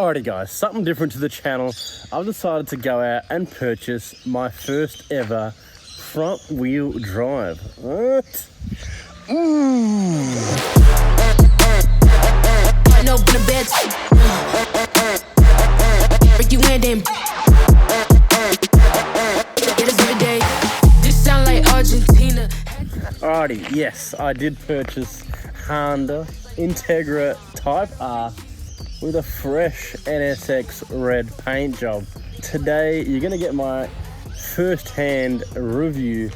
Alrighty guys, something different to the channel. I've decided to go out and purchase my first ever front wheel drive. What? Alrighty, yes, I did purchase Honda Integra Type-R with a fresh NSX red paint job. Today, you're gonna get my first-hand review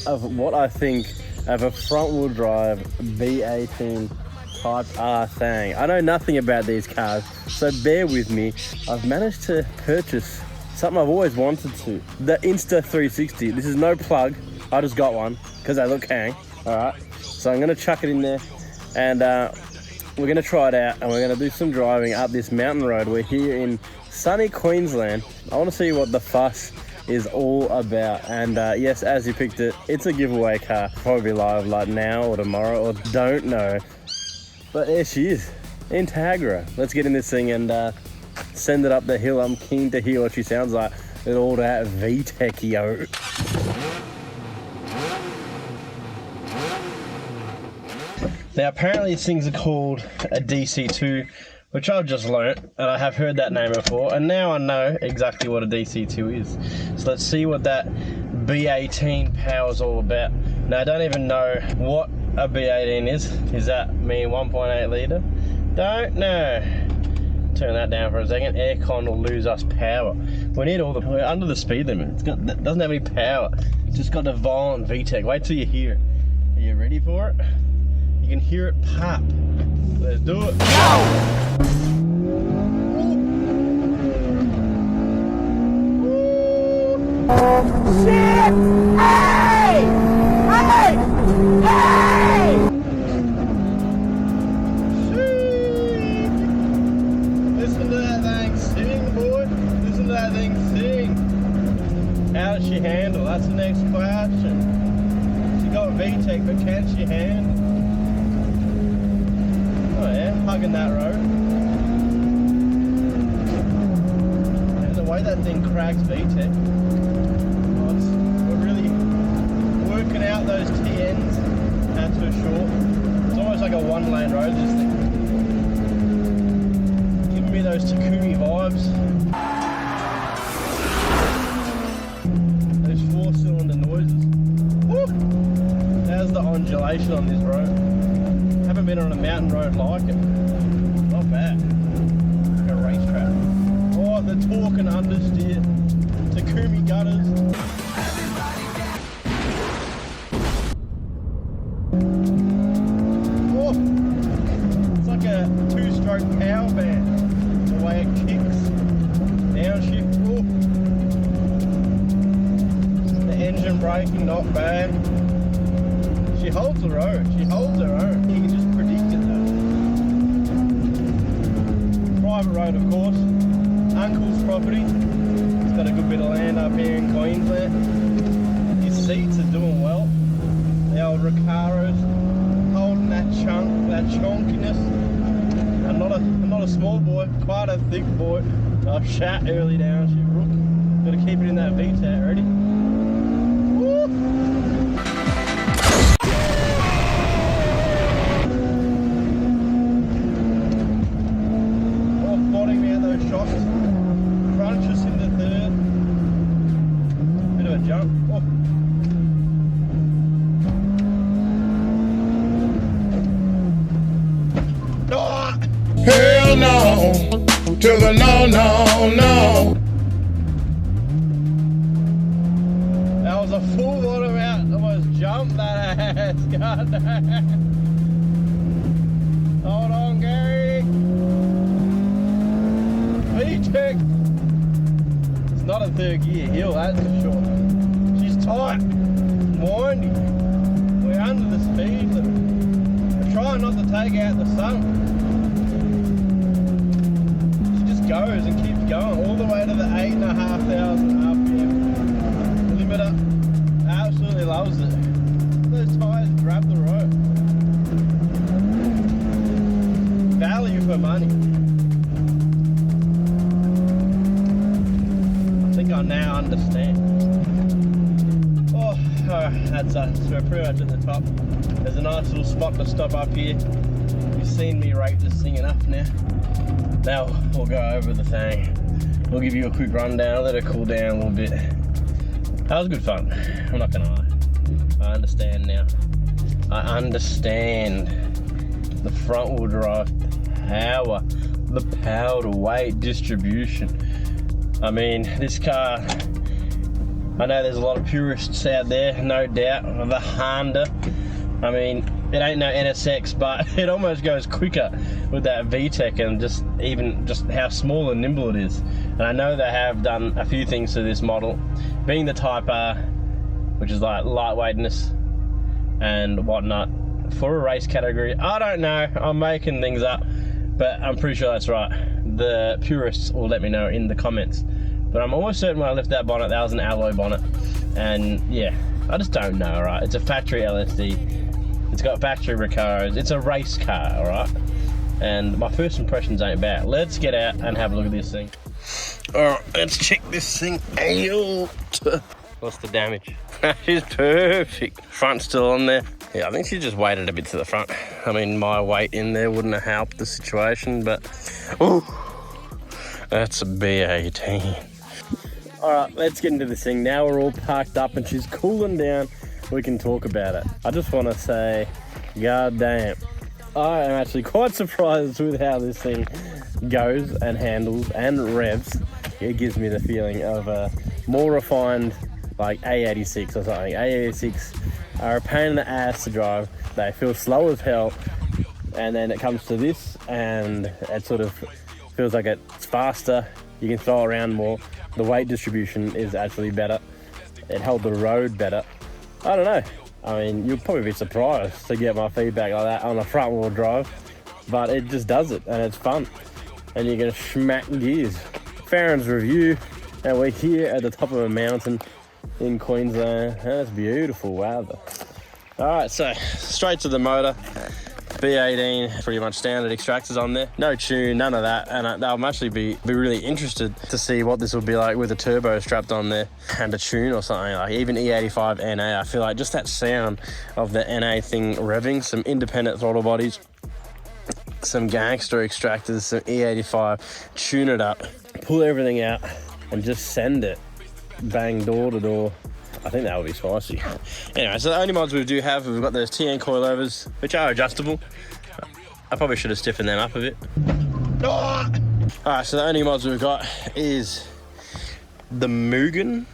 of what I think of a front-wheel drive V18 Type-R thing. I know nothing about these cars, so bear with me. I've managed to purchase something I've always wanted to. The Insta360. This is no plug. I just got one because they look hang. Alright, so I'm gonna chuck it in there and we're gonna try it out and we're gonna do some driving up this mountain road. We're here in sunny Queensland. I wanna see what the fuss is all about. And yes, as you picked it, it's a giveaway car. Probably live like now or tomorrow or don't know. But there she is, Integra. Let's get in this thing and send it up the hill. I'm keen to hear what she sounds like with all that V-TEC, yo. Now apparently these things are called a DC2, which I've just learnt, and I have heard that name before, and now I know exactly what a DC2 is. So let's see what that B18 power is all about. Now I don't even know what a B18 is. Is that mean 1.8 litre? Don't know. Turn that down for a second. Aircon will lose us power. We need we're under the speed limit. It doesn't have any power. It's just got a violent V-TEC. Wait till you hear it. Are you ready for it? You can hear it pop. Let's do it. Go! Shit! Hey! Hey! Hey! Shit! Listen to that thing sing, boy. Listen to that thing sing. How does she handle? That's the next question. She got V-TEC, but can she handle? Oh yeah, hugging that road. And the way that thing cracks V-TEC, we're really working out those TNs, that's for sure. It's almost like a one-lane road, this thing. Giving me those Touge vibes. Those four-cylinder noises. Woo! How's the undulation on this road? Haven't been on a mountain road like it. Not bad. Like a racetrack. Oh, the torque and understeer. Takumi gutters. Oh, it's like a two-stroke power band. The way it kicks. Downshift. Oh. The engine braking, not bad. She holds the road. She holds her own. You can just predict it though. Private road, of course. Uncle's property. He's got a good bit of land up here in Queensland. His seats are doing well. The old Recaros holding that chunk, that chonkiness. I'm not a small boy, quite a thick boy. I've shat early downshift rook. Got to keep it in that V-TEC. Ready? Woo! Crunches in the third. Bit of a jump. Oh. Oh. Hell no, to the no, no, no. That was a full bottom out. Almost jumped that ass. God damn. Hold on, Gary. V-TEC. It's not a third gear hill, that's for sure. She's tight, windy. We're under the speed limit. We're trying not to take out the sun. She just goes and keeps going all the way to the 8,500 RPM. Limiter absolutely loves it. Those tyres grab the road. Value for money. so we're pretty much at the top. There's a nice little spot to stop up here. You've seen me rate this thing enough now. Now we'll go over the thing. We'll give you a quick rundown, let it cool down a little bit. That was good fun, I'm not gonna lie. I understand now. I understand the front wheel drive power, the power to weight distribution. I mean, this car, I know there's a lot of purists out there, no doubt, of the Honda. I mean, it ain't no NSX, but it almost goes quicker with that V-TEC, and just how small and nimble it is. And I know they have done a few things to this model, being the Type-R, which is like lightweightness and whatnot, for a race category. I don't know, I'm making things up, but I'm pretty sure that's right. The purists will let me know in the comments. But I'm almost certain when I lift that bonnet, that was an alloy bonnet. And yeah, I just don't know, right? It's a factory LSD. It's got factory Recaros. It's a race car, all right? And my first impressions ain't bad. Let's get out and have a look at this thing. All right, let's check this thing out. What's the damage? She's perfect. Front's still on there. Yeah, I think she just weighted a bit to the front. I mean, my weight in there wouldn't have helped the situation, but ooh, that's a B18. All right, let's get into this thing. Now we're all parked up and she's cooling down. We can talk about it. I just want to say, god damn, I am actually quite surprised with how this thing goes and handles and revs. It gives me the feeling of a more refined, like A86 or something. A86 are a pain in the ass to drive. They feel slow as hell, and then it comes to this and it sort of feels like it's faster. You can throw around more. The weight distribution is actually better. It held the road better. I don't know. I mean, you'll probably be surprised to get my feedback like that on a front wheel drive, but it just does it and it's fun. And you're gonna smack gears. Farron's review, and we're here at the top of a mountain in Queensland, and it's beautiful weather. All right, so straight to the motor. B18, pretty much standard extractors on there. No tune, none of that, and I'll actually be really interested to see what this will be like with a turbo strapped on there and a tune or something, like even E85 NA. I feel like just that sound of the NA thing revving, some independent throttle bodies, some gangster extractors, some E85, tune it up, pull everything out, and just send it, bang, door to door. I think that would be spicy. Anyway, so the only mods we do have, we've got those TN coilovers, which are adjustable. I probably should have stiffened them up a bit. All right, so the only mods we've got is the Mugen,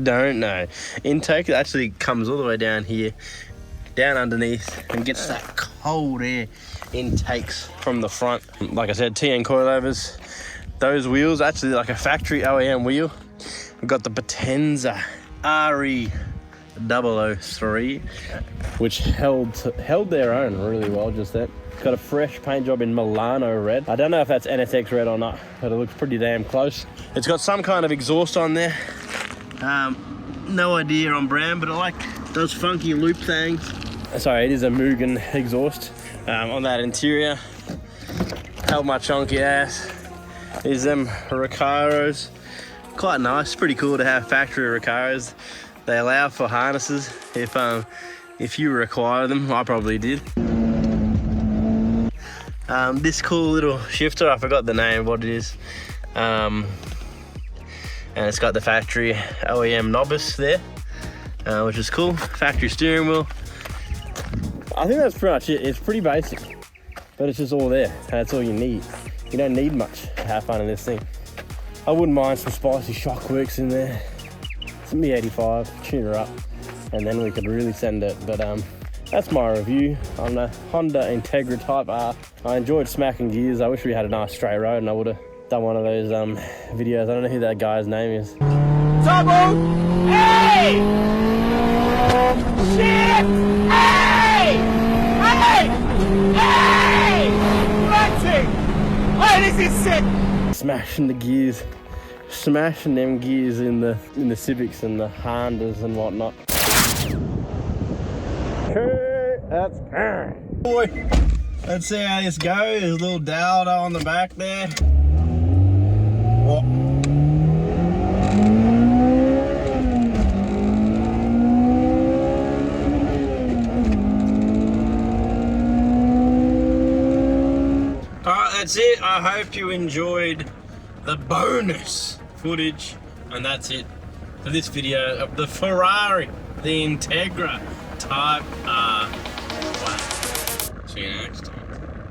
don't know. Intake that actually comes all the way down here, down underneath, and gets that cold air intakes from the front. Like I said, TN coilovers. Those wheels, actually like a factory OEM wheel. We've got the Potenza RE003, which held their own really well just then. It's got a fresh paint job in Milano red. I don't know if that's NSX red or not, but it looks pretty damn close. It's got some kind of exhaust on there. No idea on brand, but I like those funky loop things. Sorry, it is a Mugen exhaust on that interior. Held my chunky ass. Is them Recaros. Quite nice, pretty cool to have factory Recaros. They allow for harnesses if you require them. I probably did. This cool little shifter, I forgot the name, what it is. And it's got the factory OEM knobs there, which is cool. Factory steering wheel. I think that's pretty much it. It's pretty basic, but it's just all there. That's all you need. You don't need much to have fun in this thing. I wouldn't mind some spicy shock works in there, some E85, tune her up, and then we could really send it. But that's my review on the Honda Integra Type-R. I enjoyed smacking gears. I wish we had a nice straight road and I would have done one of those videos. I don't know who that guy's name is. Double A! Shit! A! A! A! Letting! Oh, this is sick! Smashing the gears, smashing them gears in the Civics and the Hondas and whatnot. That's boy. Let's see how this goes. There's a little dowel on the back there. Oh. that's it. I hope you enjoyed the bonus footage. And that's it for this video of the Ferrari, the Integra Type-R. Wow. See you next time.